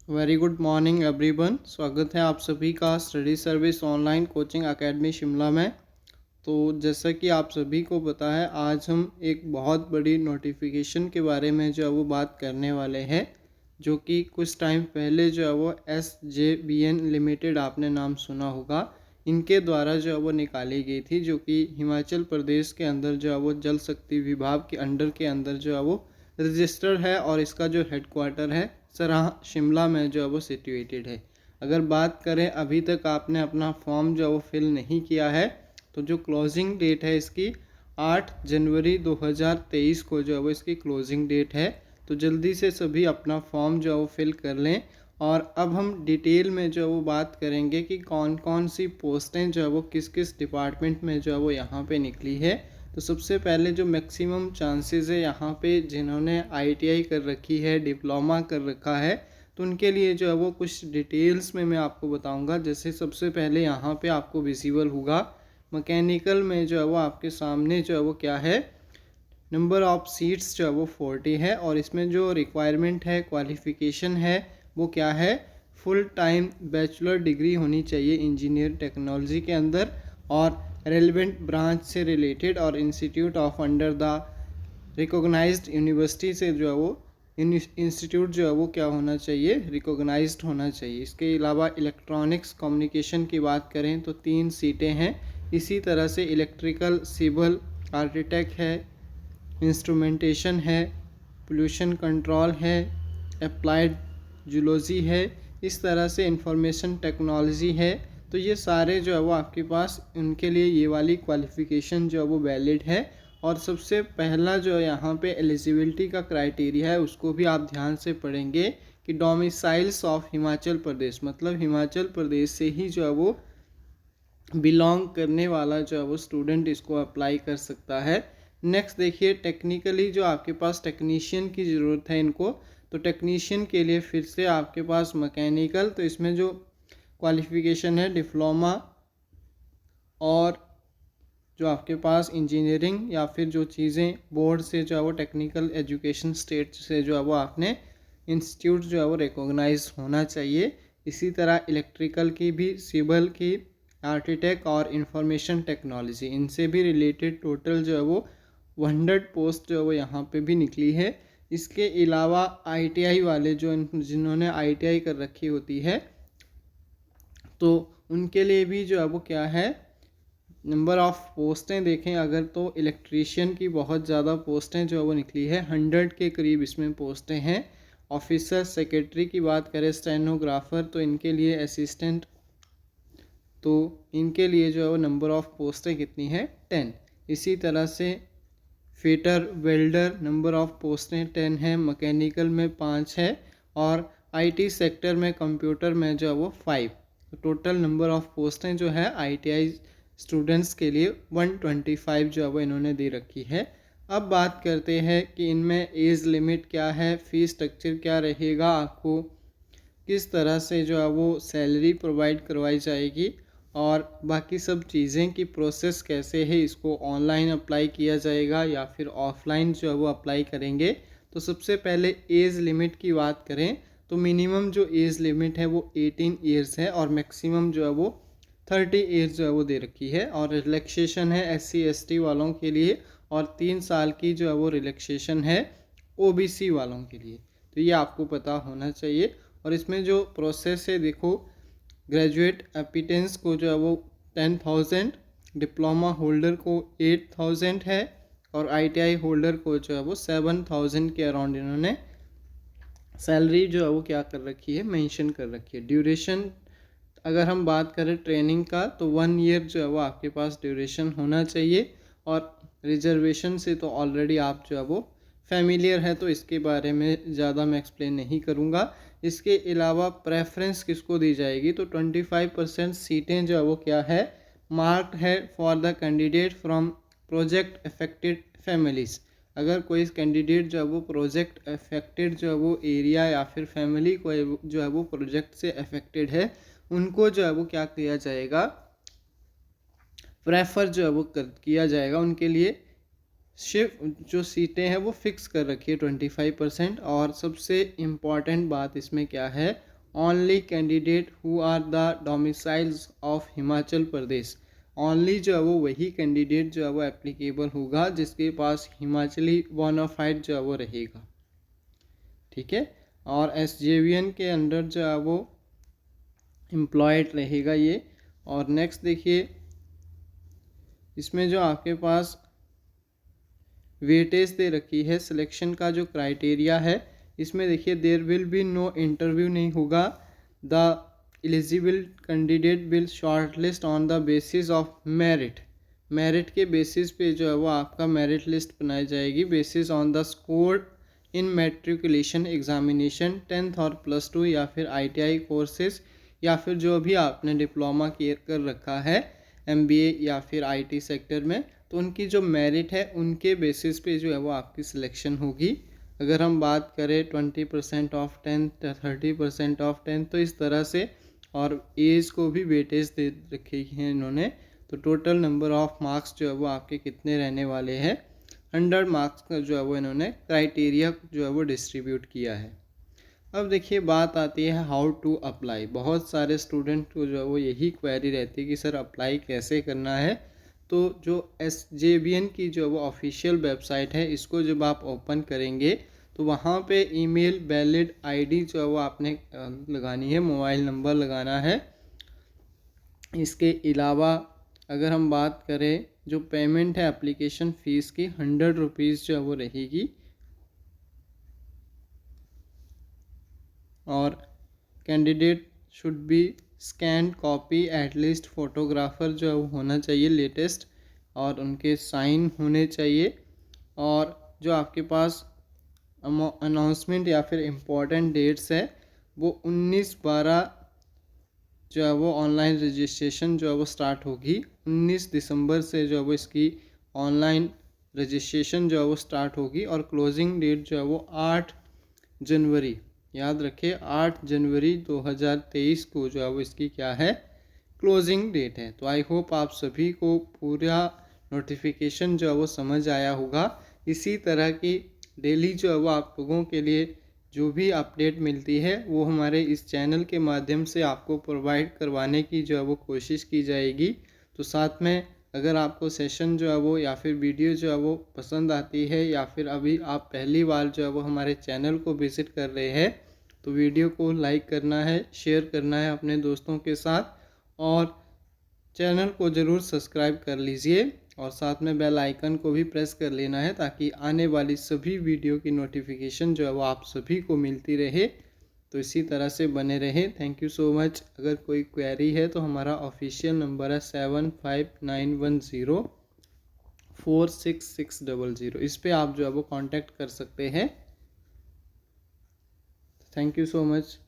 Very good morning everyone. स्वागत है आप सभी का study service online coaching academy Shimla में। तो जैसा कि आप सभी को पता है, आज हम एक बहुत बड़ी नोटिफिकेशन के बारे में जो है वो बात करने वाले हैं, जो कि कुछ टाइम पहले जो है वो SJVN लिमिटेड आपने नाम सुना होगा, इनके द्वारा जो है वो निकाली गई थी, जो कि हिमाचल प्रदेश के अंदर जो है वो जल शक्ति विभाग के अंडर के अंदर जो है वो रजिस्टर्ड है और इसका जो हेडक्वार्टर है सराह शिमला में जो है वो सिचुएटेड है। अगर बात करें अभी तक आपने अपना फॉर्म जो है वो फिल नहीं किया है, तो जो क्लोजिंग डेट है इसकी 8 जनवरी 2023 को जो है वो इसकी क्लोजिंग डेट है। तो जल्दी से सभी अपना फॉर्म जो है वो फिल कर लें। और अब हम डिटेल में जो है वो बात करेंगे कि कौन कौन सी पोस्टें जो है वो किस किस डिपार्टमेंट में जो है वो यहाँ पे निकली है। तो सबसे पहले जो मैक्सिमम चांसेस है यहाँ पे जिन्होंने ITI कर रखी है, डिप्लोमा कर रखा है, तो उनके लिए जो है वो कुछ डिटेल्स में मैं आपको बताऊंगा। जैसे सबसे पहले यहाँ पे आपको विजिबल होगा मैकेनिकल में जो है वो आपके सामने जो है वो क्या है, नंबर ऑफ सीट्स जो है वो 40 है। और इसमें जो रिक्वायरमेंट है, क्वालिफ़िकेशन है, वो क्या है, फुल टाइम बैचलर डिग्री होनी चाहिए इंजीनियर टेक्नोलॉजी के अंदर, और रेलिवेंट ब्रांच से रिलेटेड और institute of under the recognised university से जो है वो इंस्टीट्यूट जो है वो क्या होना चाहिए, रिकॉग्नाइज्ड होना चाहिए। इसके अलावा इलेक्ट्रॉनिक्स कम्युनिकेशन की बात करें तो 3 सीटें हैं। इसी तरह से इलेक्ट्रिकल, सिविल, आर्किटेक्ट है, इंस्ट्रूमेंटेशन है, पोल्यूशन कंट्रोल है, अप्लाइड जूलॉजी है, इस तरह से इंफॉर्मेशन टेक्नोलॉजी है। तो ये सारे जो है वो आपके पास, उनके लिए ये वाली क्वालिफ़िकेशन जो है वो वैलिड है। और सबसे पहला जो यहाँ पे एलिजिबिलिटी का क्राइटेरिया है, उसको भी आप ध्यान से पढ़ेंगे कि डोमिसाइल्स ऑफ हिमाचल प्रदेश, मतलब हिमाचल प्रदेश से ही जो है वो बिलोंग करने वाला जो है वो स्टूडेंट इसको अप्लाई कर सकता है। नेक्स्ट देखिए, टेक्निकली जो आपके पास टेक्नीशियन की ज़रूरत है इनको, तो टेक्नीशियन के लिए फिर से आपके पास मैकेनिकल, तो इसमें जो क्वालिफ़िकेशन है डिप्लोमा, और जो आपके पास इंजीनियरिंग या फिर जो चीज़ें बोर्ड से जो है वो टेक्निकल एजुकेशन स्टेट से जो है वो आपने इंस्टीट्यूट जो है वो रिकॉग्नाइज होना चाहिए। इसी तरह इलेक्ट्रिकल की भी, सिविल की, आर्किटेक्ट और इंफॉर्मेशन टेक्नोलॉजी, इनसे भी रिलेटेड टोटल जो है वो 100 पोस्ट जो है वो यहाँ पे भी निकली है। इसके अलावा ITI वाले जो जिन्होंने ITI कर रखी होती है, तो उनके लिए भी जो है वो क्या है, नंबर ऑफ़ पोस्टें देखें अगर, तो इलेक्ट्रीशियन की बहुत ज़्यादा पोस्टें जो है वो निकली है, 100 के करीब इसमें पोस्टें हैं। ऑफिसर, सेक्रेटरी की बात करें, स्टेनोग्राफर, तो इनके लिए असिस्टेंट, तो इनके लिए जो है वो नंबर ऑफ़ पोस्टें कितनी है, 10। इसी तरह से फिटर, वेल्डर, नंबर ऑफ़ पोस्टें 10 है। मैकेनिकल में 5 है, और IT सेक्टर में, कंप्यूटर में जो है वो 5। तो टोटल नंबर ऑफ़ पोस्टें जो है ITI स्टूडेंट्स के लिए 125 जो है वो इन्होंने दे रखी है। अब बात करते हैं कि इनमें एज लिमिट क्या है, फ़ीस स्ट्रक्चर क्या रहेगा, आपको किस तरह से जो है वो सैलरी प्रोवाइड करवाई जाएगी, और बाकी सब चीज़ें की प्रोसेस कैसे है, इसको ऑनलाइन अप्लाई किया जाएगा या फिर ऑफलाइन जो है वो अप्लाई करेंगे। तो सबसे पहले एज लिमिट की बात करें तो मिनिमम जो एज लिमिट है वो 18 ईयर्स है, और मैक्सिमम जो है वो 30 ईयर्स जो है वो दे रखी है। और रिलैक्सेशन है SC ST वालों के लिए, और 3 साल की जो है वो रिलैक्सेशन है OBC वालों के लिए। तो ये आपको पता होना चाहिए। और इसमें जो प्रोसेस है देखो, ग्रेजुएट एपिटेंस को जो है वो 10,000, डिप्लोमा होल्डर को 8,000 है, और ITI होल्डर को जो है वो 7,000 के अराउंड इन्होंने सैलरी जो है वो क्या कर रखी है, मेंशन कर रखी है। ड्यूरेशन अगर हम बात करें ट्रेनिंग का, तो 1 ईयर जो है वो आपके पास ड्यूरेशन होना चाहिए। और रिजर्वेशन से तो ऑलरेडी आप जो है वो फैमिलियर है, तो इसके बारे में ज़्यादा मैं एक्सप्लेन नहीं करूँगा। इसके अलावा प्रेफरेंस किसको दी जाएगी, तो 25% सीटें जो है वो क्या है, मार्क्ड है for the candidate from project affected families. अगर कोई कैंडिडेट जो है वो प्रोजेक्ट अफेक्टेड जो है वो एरिया या फिर फैमिली को जो है वो प्रोजेक्ट से अफेक्टेड है, उनको जो है वो क्या किया जाएगा, प्रेफर जो है वो किया जाएगा। उनके लिए शिफ्ट जो सीटें हैं वो फिक्स कर रखी है 25%। और सबसे इम्पॉर्टेंट बात इसमें क्या है, only candidate who are the domiciles of Himachal Pradesh. Only जो है वो वही कैंडिडेट जो है वो एप्लीकेबल होगा जिसके पास हिमाचली बोनाफाइड जो है वो रहेगा, ठीक है। और SJVN के अंडर जो है वो एम्प्लॉयड रहेगा ये। और नेक्स्ट देखिए, इसमें जो आपके पास वेटेज दे रखी है सिलेक्शन का जो क्राइटेरिया है, इसमें देखिए there will be no interview नहीं होगा। The eligible candidate will shortlist on the basis of merit. Merit के बेसिस पे जो है वो आपका मेरिट लिस्ट बनाई जाएगी, basis on the score in matriculation examination 10th और +2 या फिर ITI कोर्सेज या फिर जो भी आपने डिप्लोमा कर रखा है MBA या फिर IT सेक्टर में, तो उनकी जो मेरिट है उनके बेसिस पे जो है वो आपकी सिलेक्शन होगी। अगर हम बात करें 20% ऑफ 10th 30% ऑफ 10th, तो इस तरह से, और एज को भी वेटेज दे रखी है इन्होंने। तो टोटल नंबर ऑफ मार्क्स जो है वो आपके कितने रहने वाले हैं, 100 मार्क्स का जो है वो इन्होंने क्राइटेरिया जो है वो डिस्ट्रीब्यूट किया है। अब देखिए बात आती है हाउ टू अप्लाई। बहुत सारे स्टूडेंट को जो है वो यही क्वेरी रहती है कि सर अप्लाई कैसे करना है। तो जो SJVN की जो वो ऑफिशियल वेबसाइट है, इसको जब आप ओपन करेंगे तो वहाँ पे ईमेल वैलिड ID जो है वो आपने लगानी है, मोबाइल नंबर लगाना है। इसके अलावा अगर हम बात करें जो पेमेंट है एप्लीकेशन फ़ीस की, 100 रुपीज़ जो है वो रहेगी। और candidate should be scan copy at least, photographer जो है वो होना चाहिए लेटेस्ट, और उनके साइन होने चाहिए। और जो आपके पास अनाउंसमेंट या फिर इम्पोर्टेंट डेट्स है वो 19/12 जो है वो ऑनलाइन रजिस्ट्रेशन जो है वो स्टार्ट होगी। 19 दिसंबर से जो है वो इसकी ऑनलाइन रजिस्ट्रेशन जो है वो स्टार्ट होगी। और क्लोजिंग डेट जो है वो 8 जनवरी, याद रखें 8 जनवरी 2023 को जो है वो इसकी क्या है, क्लोजिंग डेट है। तो आई होप आप सभी को पूरा नोटिफिकेशन जो है वो समझ आया होगा। इसी तरह की डेली जो है वो आप लोगों के लिए जो भी अपडेट मिलती है वो हमारे इस चैनल के माध्यम से आपको प्रोवाइड करवाने की जो है वो कोशिश की जाएगी। तो साथ में अगर आपको सेशन जो है वो या फिर वीडियो जो है वो पसंद आती है, या फिर अभी आप पहली बार जो है वो हमारे चैनल को विज़िट कर रहे हैं, तो वीडियो को लाइक करना है, शेयर करना है अपने दोस्तों के साथ, और चैनल को ज़रूर सब्सक्राइब कर लीजिए। और साथ में बेल आइकन को भी प्रेस कर लेना है ताकि आने वाली सभी वीडियो की नोटिफिकेशन जो है वो आप सभी को मिलती रहे। तो इसी तरह से बने रहें। Thank you so much. अगर कोई क्वेरी है तो हमारा ऑफिशियल नंबर है 7591046600। इस पे आप जो है वो कांटेक्ट कर सकते हैं। Thank you so much.